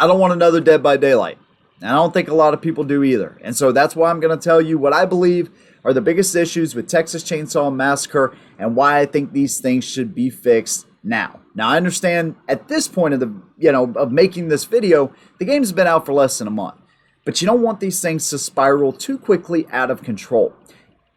I don't want another Dead by Daylight. And I don't think a lot of people do either. And so that's why I'm going to tell you what I believe are the biggest issues with Texas Chainsaw Massacre and why I think these things should be fixed now. Now, I understand at this point of of making this video, the game's been out for less than a month. But you don't want these things to spiral too quickly out of control.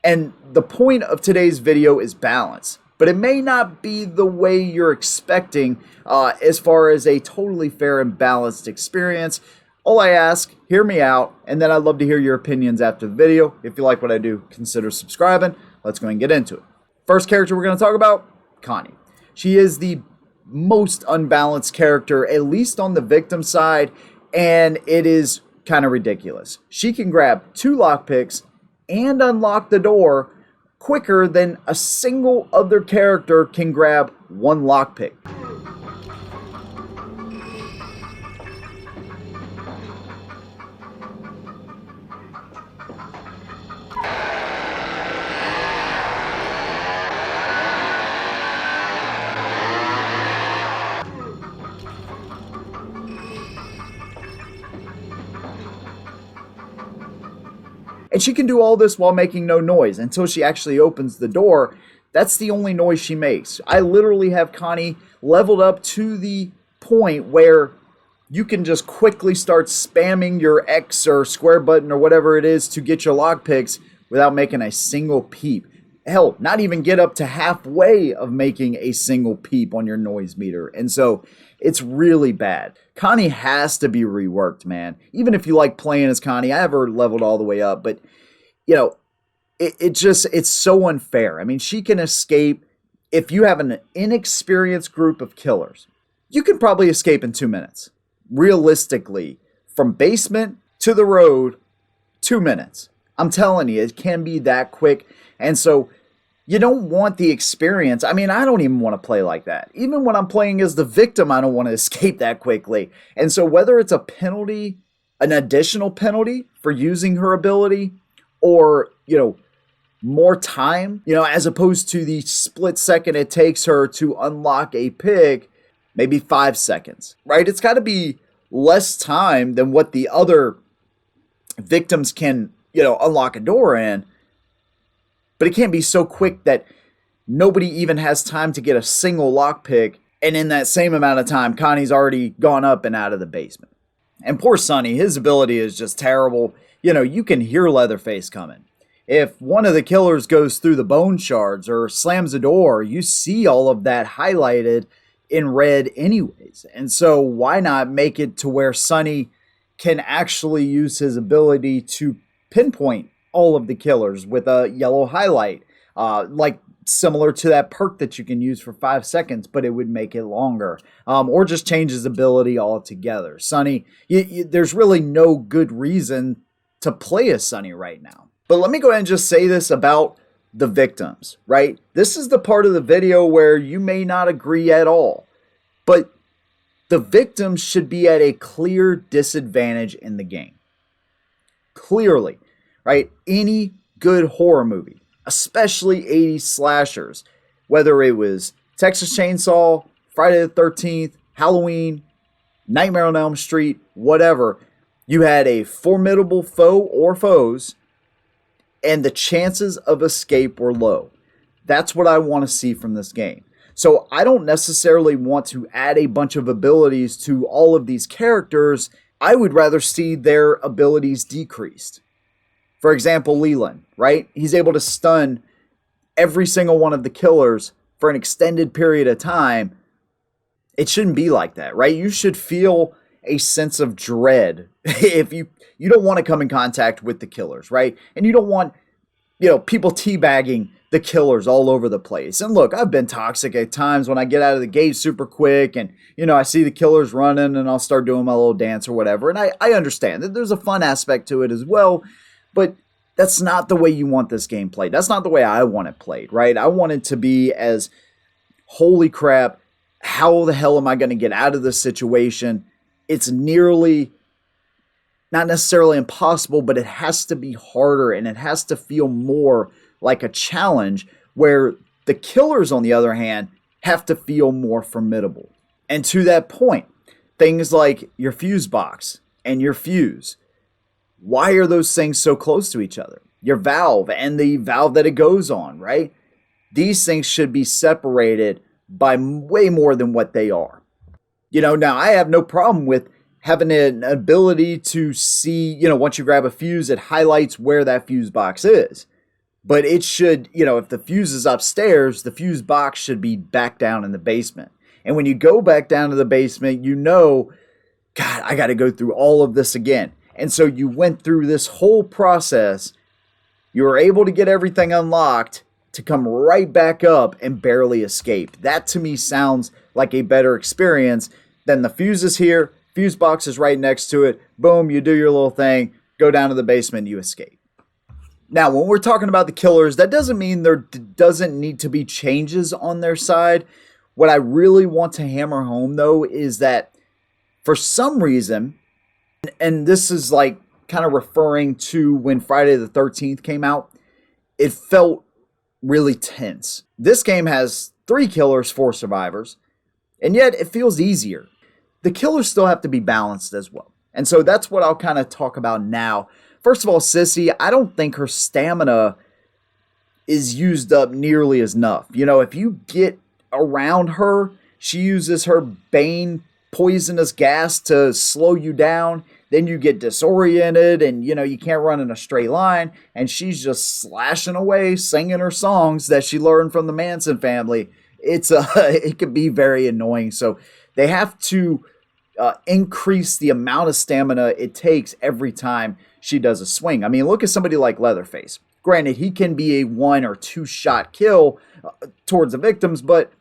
And the point of today's video is balance. But it may not be the way you're expecting as far as a totally fair and balanced experience. All I ask, hear me out, and then I'd love to hear your opinions after the video. If you like what I do, consider subscribing. Let's go and get into it. First character we're going to talk about, Connie. She is the most unbalanced character, at least on the victim side, and it is kind of ridiculous. She can grab 2 lockpicks and unlock the door quicker than a single other character can grab 1 lockpick. And she can do all this while making no noise until she actually opens the door. That's the only noise she makes. I literally have Connie leveled up to the point where you can just quickly start spamming your X or square button or whatever it is to get your lockpicks without making a single peep. Hell, not even get up to halfway of making a single peep on your noise meter. And so it's really bad. Connie has to be reworked, man. Even if you like playing as Connie, I have her leveled all the way up, but it's so unfair. I mean, she can escape. If you have an inexperienced group of killers, you can probably escape in 2 minutes. Realistically, from basement to the road, 2 minutes. I'm telling you, it can be that quick. And so you don't want the experience. I mean, I don't even want to play like that. Even when I'm playing as the victim, I don't want to escape that quickly. And so whether it's a penalty, an additional penalty for using her ability, or, more time, as opposed to the split second it takes her to unlock a pick, maybe 5 seconds, right? It's got to be less time than what the other victims can, unlock a door in. But it can't be so quick that nobody even has time to get a single lockpick, and in that same amount of time, Connie's already gone up and out of the basement. And poor Sonny, his ability is just terrible. You can hear Leatherface coming. If one of the killers goes through the bone shards or slams a door, you see all of that highlighted in red anyways. And so why not make it to where Sonny can actually use his ability to pinpoint all of the killers with a yellow highlight, like similar to that perk that you can use for 5 seconds, but it would make it longer, or just change his ability altogether. Sonny, there's really no good reason to play as Sonny right now. But let me go ahead and just say this about the victims, right? This is the part of the video where you may not agree at all, but the victims should be at a clear disadvantage in the game. Clearly. Right? Any good horror movie, especially 80s slashers, whether it was Texas Chainsaw, Friday the 13th, Halloween, Nightmare on Elm Street, whatever, you had a formidable foe or foes, and the chances of escape were low. That's what I want to see from this game. So I don't necessarily want to add a bunch of abilities to all of these characters. I would rather see their abilities decreased. For example, Leland, right? He's able to stun every single one of the killers for an extended period of time. It shouldn't be like that, right? You should feel a sense of dread if you don't want to come in contact with the killers, right? And you don't want, people teabagging the killers all over the place. And look, I've been toxic at times when I get out of the gate super quick and, I see the killers running and I'll start doing my little dance or whatever. And I understand that there's a fun aspect to it as well. But that's not the way you want this game played. That's not the way I want it played, right? I want it to be as, holy crap, how the hell am I going to get out of this situation? It's nearly, not necessarily impossible, but it has to be harder and it has to feel more like a challenge, where the killers, on the other hand, have to feel more formidable. And to that point, Things like your fuse box and your fuse. Why are those things so close to each other? Your valve and the valve that it goes on, right? These things should be separated by way more than what they are. Now I have no problem with having an ability to see, once you grab a fuse, it highlights where that fuse box is. But it should, if the fuse is upstairs, the fuse box should be back down in the basement. And when you go back down to the basement, God, I got to go through all of this again. And so you went through this whole process. You were able to get everything unlocked to come right back up and barely escape. That to me sounds like a better experience than the fuse is here, fuse box is right next to it, boom, you do your little thing, go down to the basement, you escape. Now, when we're talking about the killers, that doesn't mean there doesn't need to be changes on their side. What I really want to hammer home, though, is that for some reason, and this is like kind of referring to when Friday the 13th came out, it felt really tense. This game has 3 killers, 4 survivors, and yet it feels easier. The killers still have to be balanced as well. And so that's what I'll kind of talk about now. First of all, Sissy, I don't think her stamina is used up nearly as enough. If you get around her, she uses her Bane poisonous gas to slow you down. Then you get disoriented and, you can't run in a straight line. And she's just slashing away, singing her songs that she learned from the Manson family. It can be very annoying. So they have to increase the amount of stamina it takes every time she does a swing. I mean, look at somebody like Leatherface. Granted, he can be a 1 or 2 shot kill towards the victims, but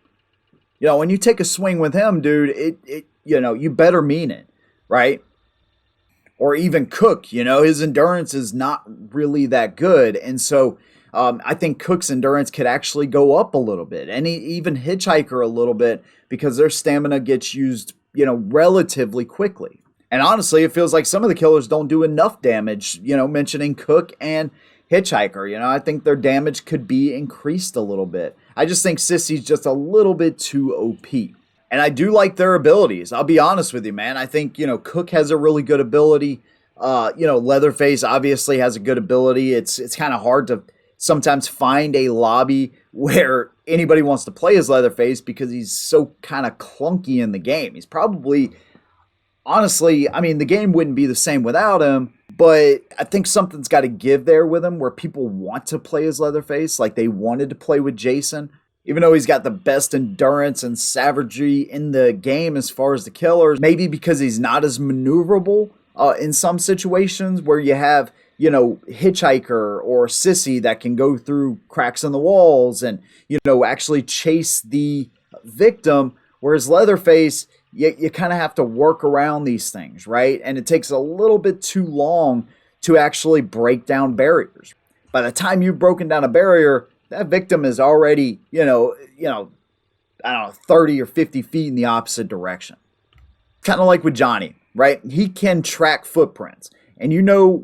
when you take a swing with him, dude, you better mean it, right? Or even Cook, his endurance is not really that good. And so I think Cook's endurance could actually go up a little bit, and even Hitchhiker a little bit, because their stamina gets used, relatively quickly. And honestly, it feels like some of the killers don't do enough damage, mentioning Cook and Hitchhiker. I think their damage could be increased a little bit. I just think Sissy's just a little bit too OP. And I do like their abilities. I'll be honest with you, man. I think, Cook has a really good ability. Leatherface obviously has a good ability. It's kind of hard to sometimes find a lobby where anybody wants to play as Leatherface because he's so kind of clunky in the game. He's probably, honestly, I mean, the game wouldn't be the same without him, but I think something's got to give there with him where people want to play as Leatherface like they wanted to play with Jason. Even though he's got the best endurance and savagery in the game as far as the killers, maybe because he's not as maneuverable in some situations where you have, Hitchhiker or Sissy that can go through cracks in the walls and, actually chase the victim. Whereas Leatherface, you kind of have to work around these things, right? And it takes a little bit too long to actually break down barriers. By the time you've broken down a barrier, that victim is already, I don't know, 30 or 50 feet in the opposite direction. Kind of like with Johnny, right? He can track footprints. And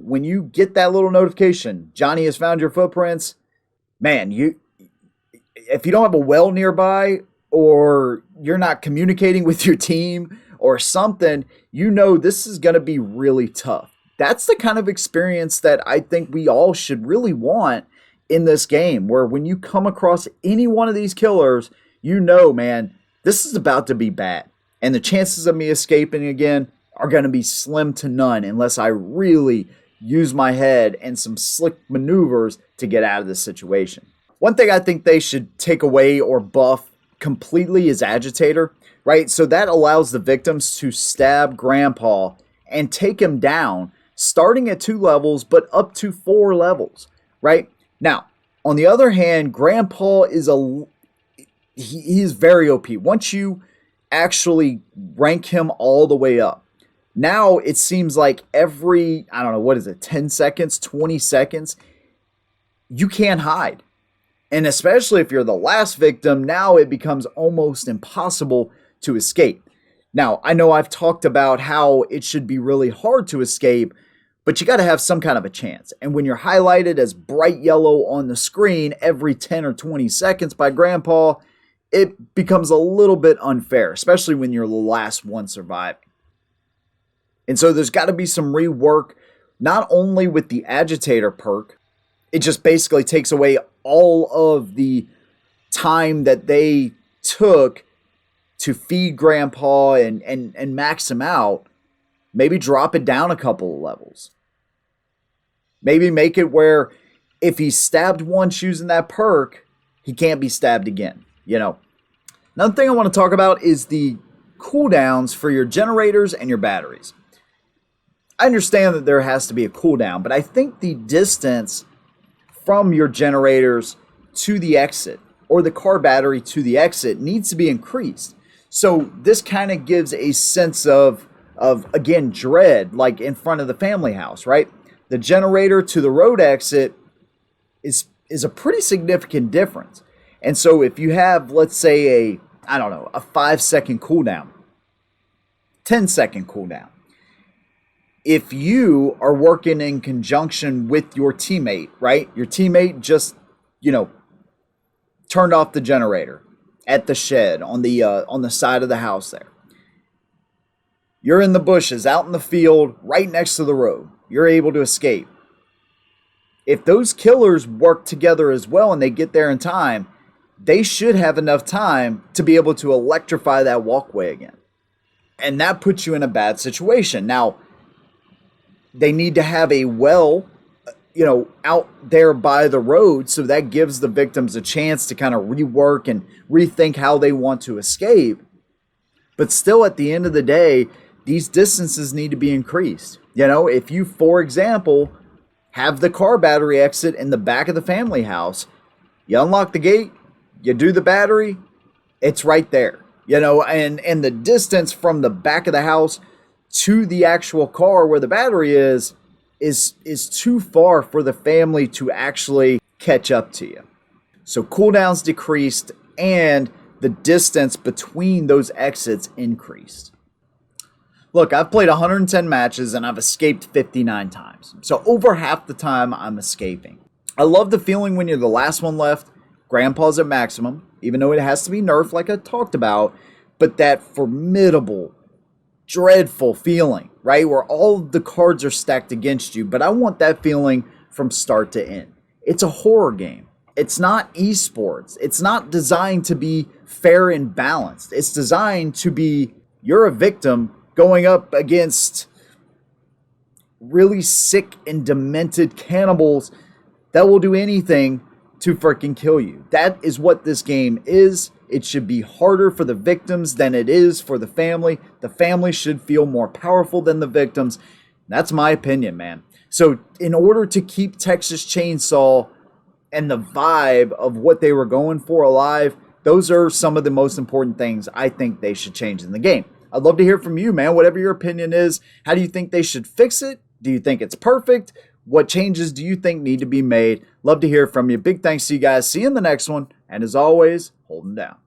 when you get that little notification, Johnny has found your footprints, man, if you don't have a well nearby or you're not communicating with your team or something, this is going to be really tough. That's the kind of experience that I think we all should really want in this game, where when you come across any one of these killers, man, this is about to be bad. And the chances of me escaping again are going to be slim to none unless I really use my head and some slick maneuvers to get out of this situation. One thing I think they should take away or buff completely is Agitator, right? So that allows the victims to stab Grandpa and take him down, starting at 2 levels, but up to 4 levels, right? Now, on the other hand, Grandpa is he is very OP. Once you actually rank him all the way up, now it seems like every, 10 seconds, 20 seconds, you can't hide. And especially if you're the last victim, now it becomes almost impossible to escape. Now, I know I've talked about how it should be really hard to escape, but you got to have some kind of a chance. And when you're highlighted as bright yellow on the screen every 10 or 20 seconds by Grandpa, it becomes a little bit unfair, especially when you're the last one surviving. And so there's got to be some rework, not only with the Agitator perk, it just basically takes away all of the time that they took to feed Grandpa and max him out. Maybe drop it down a couple of levels. Maybe make it where if he's stabbed once using that perk, he can't be stabbed again. Another thing I want to talk about is the cooldowns for your generators and your batteries. I understand that there has to be a cooldown, but I think the distance from your generators to the exit or the car battery to the exit needs to be increased. So this kind of gives a sense of again, dread, like in front of the family house, right? The generator to the road exit is a pretty significant difference. And so if you have, let's say, a 5-second cooldown, 10-second cooldown, if you are working in conjunction with your teammate, right? Your teammate just, turned off the generator at the shed on the side of the house there. You're in the bushes, out in the field, right next to the road. You're able to escape. If those killers work together as well and they get there in time, they should have enough time to be able to electrify that walkway again. And that puts you in a bad situation. Now, they need to have a well, out there by the road, so that gives the victims a chance to kind of rework and rethink how they want to escape. But still, at the end of the day, these distances need to be increased. If you, for example, have the car battery exit in the back of the family house, you unlock the gate, you do the battery, it's right there. And the distance from the back of the house to the actual car where the battery is too far for the family to actually catch up to you. So cooldowns decreased and the distance between those exits increased. Look, I've played 110 matches and I've escaped 59 times. So over half the time I'm escaping. I love the feeling when you're the last one left, Grandpa's at maximum, even though it has to be nerfed like I talked about, but that formidable, dreadful feeling, right? Where all the cards are stacked against you, but I want that feeling from start to end. It's a horror game. It's not esports. It's not designed to be fair and balanced. It's designed to be, you're a victim going up against really sick and demented cannibals that will do anything to freaking kill you. That is what this game is. It should be harder for the victims than it is for the family. The family should feel more powerful than the victims. That's my opinion, man. So in order to keep Texas Chainsaw and the vibe of what they were going for alive, those are some of the most important things I think they should change in the game. I'd love to hear from you, man. Whatever your opinion is, how do you think they should fix it? Do you think it's perfect? What changes do you think need to be made? Love to hear from you. Big thanks to you guys. See you in the next one. And as always, hold them down.